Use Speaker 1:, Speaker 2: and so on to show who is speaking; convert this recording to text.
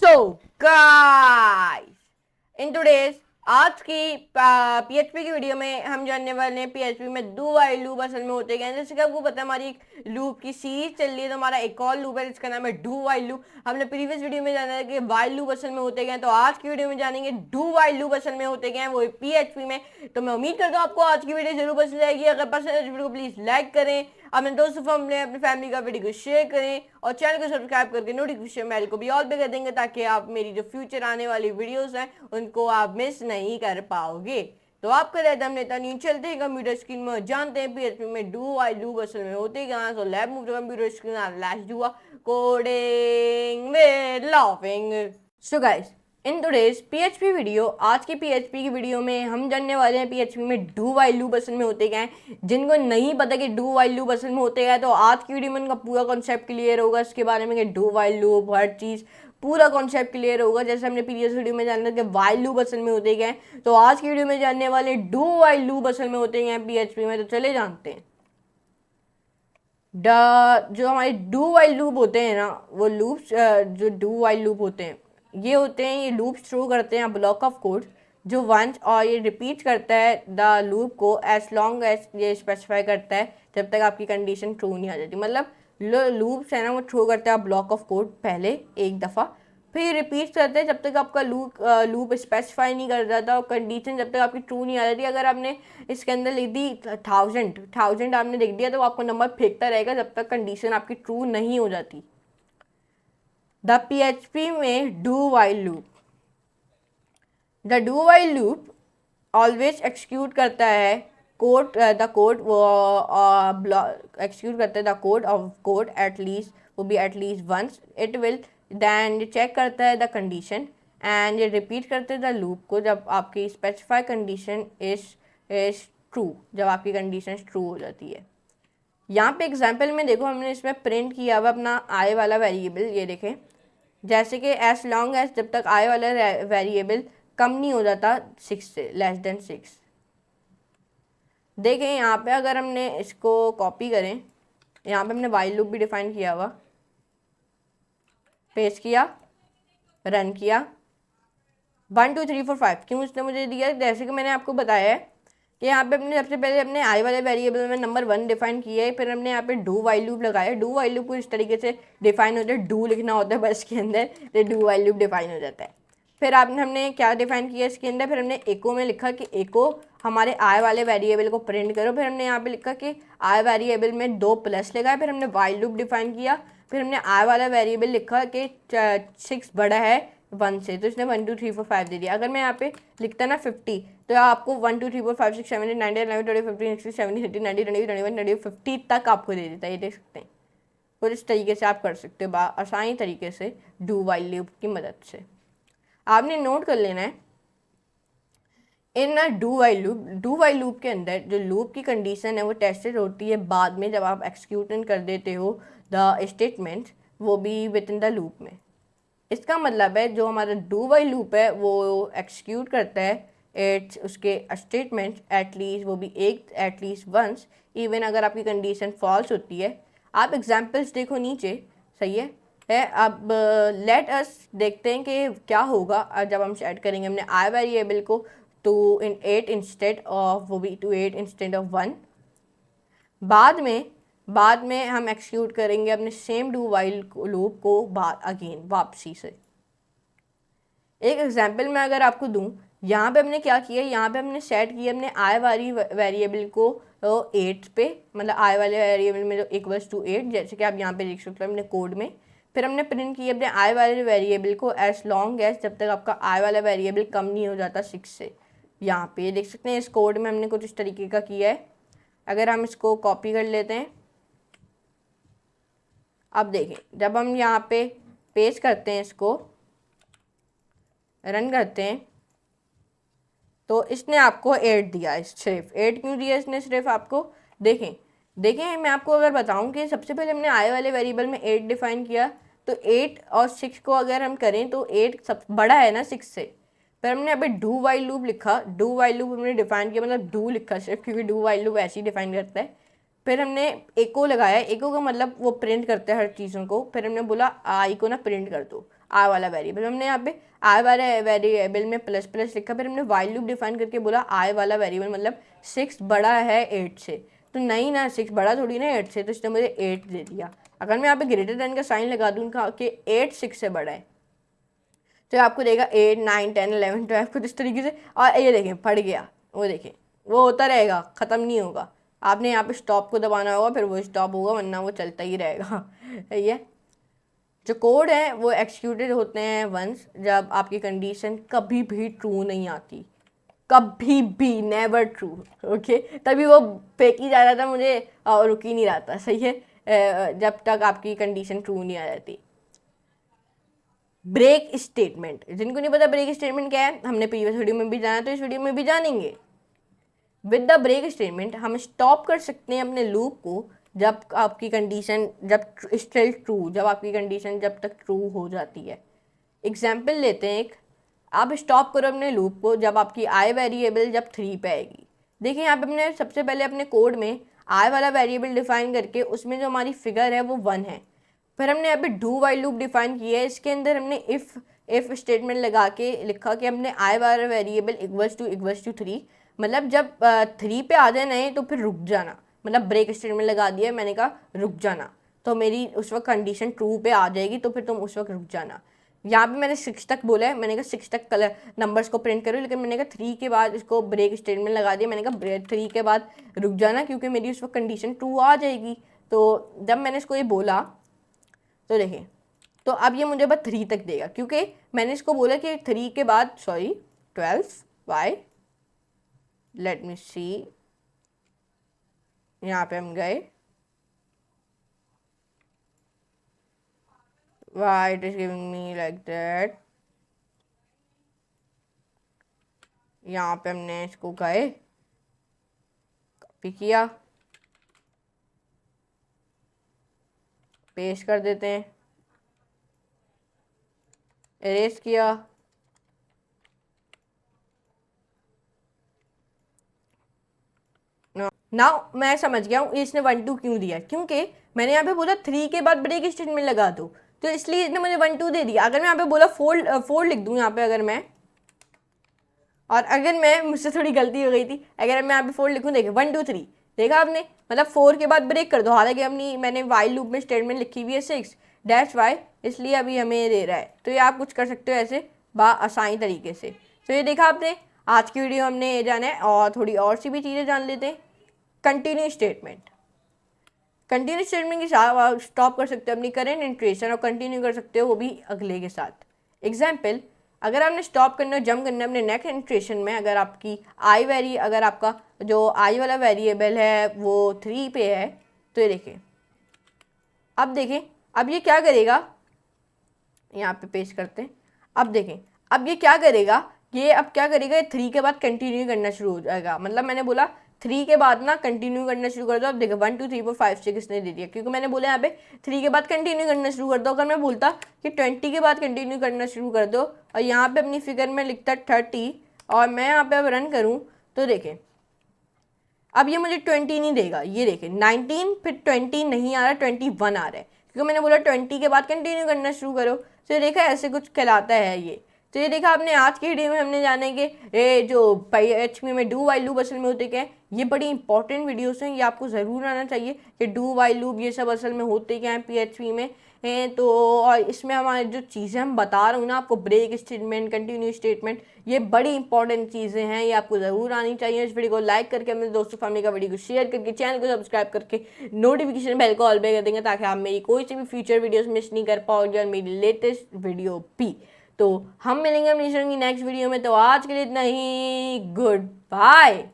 Speaker 1: So, guys, in today's आज की PHP की वीडियो में हम जानने वाले हैं पीएचपी में डू वाइल लूप असल में होते क्या हैं। जैसे कि आपको पता है हमारी एक लूप की सीरीज चल रही है, तो हमारा एक और लूप है जिसका नाम है डू वाइल लूप। हमने प्रीवियस वीडियो में जाना है कि वाइल लूप असल में होते क्या हैं, तो आज की वीडियो में जानेंगे डू वाइल लूप असल में होते क्या हैं, वो पीएचपी में। तो मैं उम्मीद करता हूँ आपको आज की वीडियो जरूर पसंद आएगी। अगर पसंद है वीडियो को प्लीज लाइक करें, अपने दोस्तों अपनी फैमिली का वीडियो को शेयर करें और चैनल को सब्सक्राइब करके नोटिफिकेशन बेल को भी ऑल पे कर देंगे, ताकि आप मेरी जो फ्यूचर आने वाली वीडियोस हैं उनको आप मिस नहीं कर पाओगे। तो आपका रहता हम नेता नहीं चलते हैं कंप्यूटर स्क्रीन में, जानते हैं पीएचपी में डू आई लूप असल में होते कहाँ। So let's move to computer screen, let's do coding with laughing. So guys, in today's PHP video, आज की पीएचपी की वीडियो में हम जानने वाले हैं पीएचपी में डू वाइल लूप असल में होते क्या हैं। जिनको नहीं पता कि डू वाइल लूप असल में होते क्या है, तो आज की वीडियो में उनका पूरा कॉन्सेप्ट क्लियर होगा इसके बारे में कि डू वाइल लूप हर चीज़ पूरा कॉन्सेप्ट क्लियर होगा। जैसे हमने प्रीवियस वीडियो में जाना कि वाइल लूप असल में होते क्या है, तो आज की वीडियो में जानने वाले डू वाइल लूप असल में होते हैं पीएचपी में। तो चले जानते हैं। जो हमारे डू वाइल लूप होते हैं ना, वो लूप्स जो डू वाइल लूप होते हैं ये होते हैं, ये लूप थ्रू करते हैं ब्लॉक ऑफ कोड जो वंस, और ये रिपीट करता है द लूप को एज लॉन्ग एज ये स्पेसिफाई करता है जब तक आपकी कंडीशन ट्रू नहीं आ जाती। मतलब लूप्स है ना, वो थ्रू करता है ब्लॉक ऑफ कोड पहले एक दफ़ा, फिर रिपीट करते हैं जब तक आपका लूप स्पेसिफाई नहीं कर जाता और कंडीशन जब तक आपकी ट्रू नहीं आ जाती। अगर आपने इसके अंदर लिख दी 1000 आपने लिख दिया, तो आपको नंबर फेंकता रहेगा जब तक कंडीशन आपकी ट्रू नहीं हो जाती। द पीएचपी में do while loop, the do while loop always execute करता है कोड, द कोड वो एक्सिक्यूट करता है the code of code at least, वो भी at least once. It will then check करता है द कंडीशन एंड ये रिपीट करते हैं द लूप को जब आपकी स्पेसिफाई कंडीशन इज ट्रू, जब आपकी कंडीशन ट्रू हो जाती है। यहाँ पे एग्जाम्पल में देखो, हमने इसमें प्रिंट किया हुआ अपना आई वाला वेरिएबल, ये देखें। जैसे कि एज लॉन्ग एज जब तक आई वाला वेरिएबल कम नहीं हो जाता 6 से, लेस देन 6। देखें यहाँ पे अगर हमने इसको कॉपी करें, यहाँ पे हमने वाइल लूप भी डिफाइन किया हुआ, पेस्ट किया, रन किया, 1 2 3 4 5 क्यों उसने मुझे दिया। जैसे कि मैंने आपको बताया है कि यहाँ पे हमने सबसे पहले अपने आई वाले वेरिएबल में नंबर 1 डिफाइन किया है, फिर हमने यहाँ पे डू वाइल लूप लगाया। डू वाइल लूप को इस तरीके से डिफाइन होता है, डू लिखना होता है बस के अंदर, तो डू वाइल लूप डिफाइन हो जाता है। फिर हमने क्या डिफाइन किया इसके अंदर, फिर हमने एको में लिखा कि एको हमारे आई वाले वेरिएबल को प्रिंट करो। फिर हमने यहाँ पे लिखा कि आई वेरिएबल में 2 प्लस लगाया। फिर हमने वाइल लूप डिफाइन किया। फिर हमने आई वाला वेरिएबल लिखा कि 6 बड़ा है 1 से, तो इसने 1 2 3 4 5 दे दिया। अगर मैं यहाँ पे लिखता ना 50, तो आपको 1 2 3 4 5 6 7 8 9 10 11 12 15 16 17 18 19 20 21 22 50 तक आपको दे देता है, ये देख सकते हैं। और इस तरीके से आप कर सकते हो आसानी तरीके से डू वाइल लूप की मदद से। आपने नोट कर लेना है इन डू वाइल लूप के अंदर जो लूप की कंडीशन है वो टेस्टेड होती है बाद में, जब आप एक्सिक्यूट कर देते हो द स्टेटमेंट, वो भी विद इन द लूप में। इसका मतलब है जो हमारा डू वाइल लूप है वो एक्सिक्यूट करता है उसके स्टेटमेंट एटलीस्ट, वो भी एक एटलीस्ट वंस, इवन अगर आपकी कंडीशन फॉल्स होती है। आप एग्जांपल्स देखो नीचे, सही है। अब लेट अस देखते हैं कि क्या होगा जब हम सेट करेंगे हमने आई वेरिएबल को टू इन 8 इंस्टेड ऑफ, वो भी टू 8 इंस्टेड ऑफ 1। बाद में हम एक्सिक्यूट करेंगे अपने सेम डू वाइल लूप को अगेन वापसी से। एक एग्जांपल मैं अगर आपको दूं, यहाँ पे हमने क्या किया, यहाँ पे हमने सेट किया हमने आई वाली वेरिएबल को 8 पे, मतलब आई वाले वेरिएबल में जो इक्वल्स टू 8, जैसे कि आप यहाँ पे देख सकते हो हमने कोड में। फिर हमने प्रिंट किया अपने आई वाले वेरिएबल को एज लॉन्ग एज जब तक आपका आई वाला वेरिएबल कम नहीं हो जाता 6 से। यहाँ पे देख सकते हैं इस कोड में हमने कुछ इस तरीके का किया है। अगर हम इसको कॉपी कर लेते हैं, अब देखें जब हम यहाँ पे पेस्ट करते हैं, इसको रन करते हैं, तो इसने आपको 8 दिया। सिर्फ 8 क्यों दिया इसने सिर्फ आपको, देखें मैं आपको अगर बताऊं कि सबसे पहले हमने आई वाले वेरिएबल में 8 डिफाइन किया, तो 8 और 6 को अगर हम करें तो 8 सब बड़ा है ना 6 से। फिर हमने अभी डू वाइल लूप लिखा, डू वाइल लूप हमने डिफाइन किया, मतलब डू लिखा सिर्फ, क्योंकि डू वाइल लूप ऐसे ही डिफाइन करता है। फिर हमने एको लगाया, एको का मतलब वो प्रिंट करता है हर चीज़ों को। फिर हमने बोला आई को ना प्रिंट कर दो। आई वाला वेरिएबल। हमने यहाँ पे आई वाला वेरिएबल में प्लस प्लस लिखा, फिर हमने वाइल लूप डिफाइन करके बोला आई वाला वेरिएबल मतलब 6 बड़ा है 8 से। तो नहीं ना, 6 बड़ा थोड़ी ना 8 से, तो इसने मुझे 8 दे दिया। अगर मैं यहाँ पे ग्रेटर देन का साइन लगा दूँ कि 8 6 से बड़ा है, तो आपको देगा 8 9 10 11 12 कुछ इस तरीके से। और ये देखें फट गया, वो देखें वो होता रहेगा, ख़त्म नहीं होगा। आपने यहाँ पे स्टॉप को दबाना होगा, फिर वो स्टॉप होगा, वरना वो चलता ही रहेगा। ये जो कोड है वो एक्सिक्यूटेड होते हैं वंस जब आपकी कंडीशन कभी भी ट्रू नहीं आती, कभी भी, नेवर ट्रू। ओके, तभी वो फेंक ही जा रहा था मुझे और रुक ही नहीं रहा था। सही है, जब तक आपकी कंडीशन ट्रू नहीं आ जाती। ब्रेक स्टेटमेंट, जिनको नहीं पता ब्रेक स्टेटमेंट क्या है, हमने प्रीवियस वीडियो में भी जाना, तो इस वीडियो में भी जानेंगे। विद द ब्रेक स्टेटमेंट हम स्टॉप कर सकते हैं अपने लूप को जब आपकी कंडीशन जब स्टिल ट्रू, जब आपकी कंडीशन जब तक ट्रू हो जाती है। एग्जाम्पल लेते हैं एक, आप स्टॉप करो अपने लूप को जब आपकी आई वेरिएबल जब 3 पे आएगी। देखिए यहाँ पे हमने सबसे पहले अपने कोड में आई वाला वेरिएबल डिफाइन करके उसमें जो हमारी फिगर है वो 1 है। फिर हमने यहाँ पे डू वाइल लूप डिफाइन किया है, इसके अंदर हमने इफ़ स्टेटमेंट लगा के लिखा कि हमने आई वाला वेरिएबल इक्वल्स टू 3, मतलब जब 3 पे आ जाना है तो फिर रुक जाना, मतलब ब्रेक स्टेटमेंट लगा दिया, मैंने कहा रुक जाना, तो मेरी उस वक्त कंडीशन ट्रू पे आ जाएगी, तो फिर तुम उस वक्त रुक जाना। यहाँ पे मैंने 6 तक बोला है, मैंने कहा 6 तक कलर नंबर्स को प्रिंट करो, लेकिन मैंने कहा 3 के बाद इसको ब्रेक स्टेटमेंट लगा दिया, मैंने कहा 3 के बाद रुक जाना, क्योंकि मेरी उस वक्त कंडीशन ट्रू आ जाएगी। तो जब मैंने इसको ये बोला तो देखिए, तो अब ये मुझे बस 3 तक देगा, क्योंकि मैंने इसको बोला कि 3 के बाद 12 वाई, लेट मी सी, यहाँ पे हम गए, why it is giving me like that, यहाँ पे हमने इसको गए कॉपी किया, पेस्ट कर देते हैं, एरेज किया, नाउ मैं समझ गया हूँ इसने 1 2 क्यों दिया, क्योंकि मैंने यहाँ पे बोला 3 के बाद ब्रेक स्टेटमेंट लगा दो, तो इसलिए इसने मुझे 1 2 दे दिया। अगर मैं यहाँ पे बोला फोर लिख दूँ यहाँ पे, अगर मैं, और अगर मैं, मुझसे थोड़ी गलती हो गई थी, अगर मैं यहाँ पे 4 लिखूँ, देखे 1 2 3, देखा आपने, मतलब 4 के बाद ब्रेक कर दो, हालांकि अपनी मैंने वाइल लूप में स्टेटमेंट लिखी हुई है 6 डैश वाई, इसलिए अभी हमें ये दे रहा है। तो ये आप कुछ कर सकते हो ऐसे आसानी तरीके से। तो ये देखा आपने, आज की वीडियो हमने ये जाना है, और थोड़ी और सी भी चीज़ें जान लेते हैं। कंटिन्यू स्टेटमेंट, कंटिन्यू स्टेटमेंट के साथ आप स्टॉप कर सकते हो अपनी करेंट इंट्रेशन, और कंटिन्यू कर सकते हो वो भी अगले के साथ। एग्जाम्पल, अगर आपने स्टॉप करना है, जंप करना है अपने नेक्स्ट इंट्रेशन में, अगर आपकी अगर आपका जो आई वाला वेरिएबल है वो 3 पे है, तो ये देखें, अब देखें, अब ये क्या करेगा, यहाँ पे पेस्ट करते हैं, अब देखें, अब ये क्या करेगा, ये अब क्या करेगा, ये 3 के बाद कंटिन्यू करना शुरू हो जाएगा। मतलब मैंने बोला 3 के बाद ना कंटिन्यू करना शुरू कर दो। अब देखो 1 2 3 4 5 6 किसने दे दिया, क्योंकि मैंने बोला यहाँ पे 3 के बाद कंटिन्यू करना शुरू कर दो। अगर मैं बोलता कि 20 के बाद कंटिन्यू करना शुरू कर दो, और यहाँ पे अपनी फिगर में लिखता 30, और मैं यहाँ पे अब रन करूँ, तो देखें अब ये मुझे 20 नहीं देगा, ये देखें 19, फिर 20 नहीं आ रहा, 21 आ रहा है, क्योंकि मैंने बोला 20 के बाद कंटिन्यू करना शुरू करो। तो ये देखा ऐसे कुछ कहलाता है ये। तो ये देखा आपने, आज की वीडियो में हमने जाने के ये जो PHP में डू वाइल लूप असल में होते क्या है, ये बड़ी इंपॉर्टेंट वीडियोस हैं, ये आपको ज़रूर आना चाहिए कि डू वाइल लूप ये सब असल में होते क्या हैं PHP में हैं। तो और इसमें हमारे जो चीज़ें हम बता रहा हूँ ना आपको, ब्रेक स्टेटमेंट, कंटिन्यू स्टेटमेंट, ये बड़ी इंपॉर्टेंट चीज़ें हैं, ये आपको ज़रूर आनी चाहिए। इस वीडियो को लाइक करके अपने दोस्तों फैमिली का वीडियो को शेयर करके, चैनल को सब्सक्राइब करके, नोटिफिकेशन बेल को ऑल पे कर देंगे, ताकि आप मेरी कोई सी भी फ्यूचर वीडियोस मिस नहीं कर पाओगे, और मेरी लेटेस्ट वीडियो भी। तो हम मिलेंगे अपनी नेक्स्ट वीडियो में, तो आज के लिए इतना ही, गुड बाय।